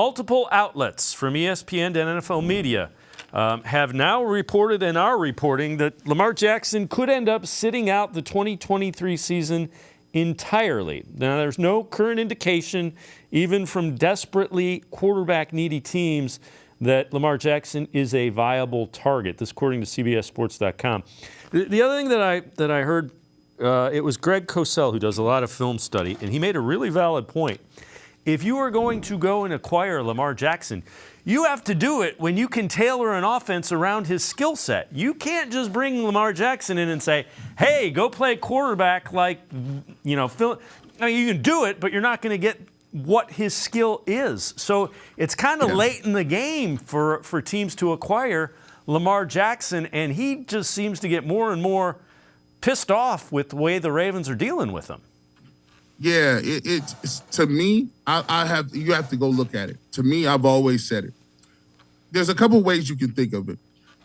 Multiple outlets from ESPN to NFL media have now reported and are reporting that Lamar Jackson could end up sitting out the 2023 season entirely. Now, there's no current indication, even from desperately quarterback-needy teams, that Lamar Jackson is a viable target. This according to CBSSports.com. The other thing that I heard, it was Greg Cosell, who does a lot of film study, and he made a really valid point. If you are going to go and acquire Lamar Jackson, you have to do it when you can tailor an offense around his skill set. You can't just bring Lamar Jackson in and say, hey, go play quarterback like, Phil. I mean, you can do it, but you're not going to get what his skill is. So it's kind of late in the game for teams to acquire Lamar Jackson, and he just seems to get more and more pissed off with the way the Ravens are dealing with him. Yeah, it's to me, you have to go look at it. To me, I've always said it. There's a couple ways you can think of it.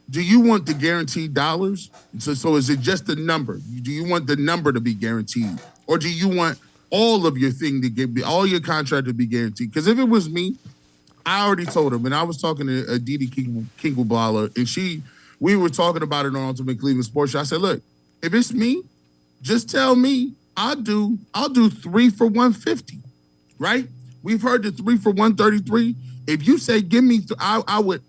Do you want the guaranteed dollars? So is it just the number? Do you want the number to be guaranteed? Or do you want all of your thing to all your contract to be guaranteed? Because if it was me, I already told him, and I was talking to Aditi Kinkleballer, and we were talking about it on Ultimate Cleveland Sports Show. I said, look, if it's me, just tell me I'll do 3 for $150, right? We've heard the 3 for $133. If you say give me, I would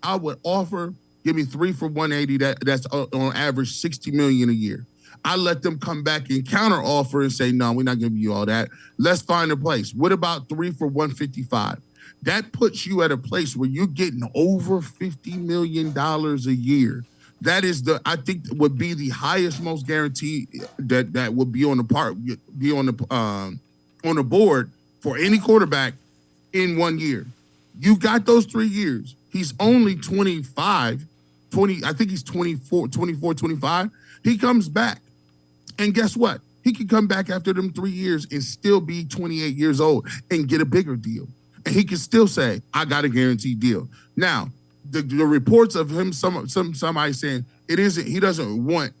offer give me 3 for $180. That's on average $60 million a year. I let them come back and counter offer and say, no, we're not giving you all that. Let's find a place. What about 3 for $155? That puts you at a place where you're getting over $50 million a year. That is I think would be the highest, most guaranteed that would be on the board for any quarterback in 1 year. You got those 3 years. He's only 25, I think he's 24, 25. He comes back. And guess what? He can come back after them 3 years and still be 28 years old and get a bigger deal. And he can still say, I got a guaranteed deal. Now, the reports of him, somebody saying he doesn't want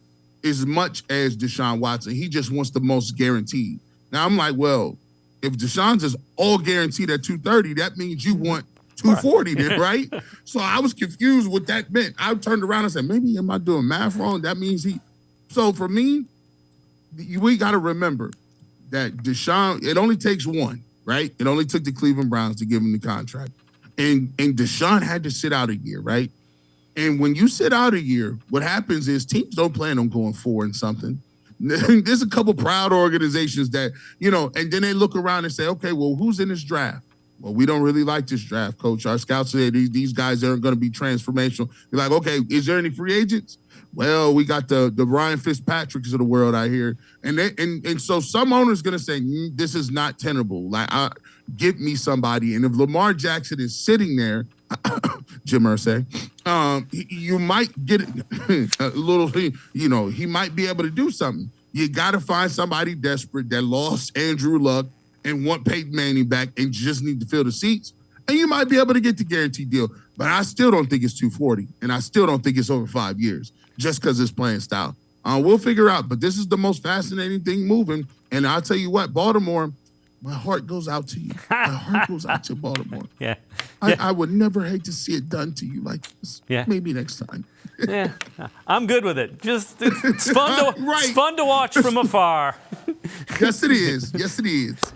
as much as Deshaun Watson. He just wants the most guaranteed. Now I'm like, well, if Deshaun's is all guaranteed at 230, that means you want 240 then, right? So I was confused what that meant. I turned around and said, maybe am I doing math wrong? That means so for me, we got to remember that Deshaun, it only takes one, right? It only took the Cleveland Browns to give him the contract. And Deshaun had to sit out a year, right? And when you sit out a year, what happens is teams don't plan on going 4 and something. There's a couple proud organizations that, and then they look around and say, okay, well, who's in this draft? Well, we don't really like this draft, coach. Our scouts say these guys aren't going to be transformational. You're like, okay, is there any free agents? Well, we got the Ryan Fitzpatricks of the world out here. And so some owners going to say, this is not tenable. Like, give me somebody. And if Lamar Jackson is sitting there, Jim Irsay, you might get a little, he might be able to do something. You got to find somebody desperate that lost Andrew Luck and want Peyton Manning back and just need to fill the seats. And you might be able to get the guaranteed deal. But I still don't think it's 240. And I still don't think it's over 5 years just because it's playing style. We'll figure out. But this is the most fascinating thing moving. And I'll tell you what, Baltimore, my heart goes out to you. My heart goes out to Baltimore. Yeah. I would never hate to see it done to you like this. Yeah. Maybe next time. Yeah. I'm good with it. Just it's fun to watch from afar. Yes, it is. Yes, it is.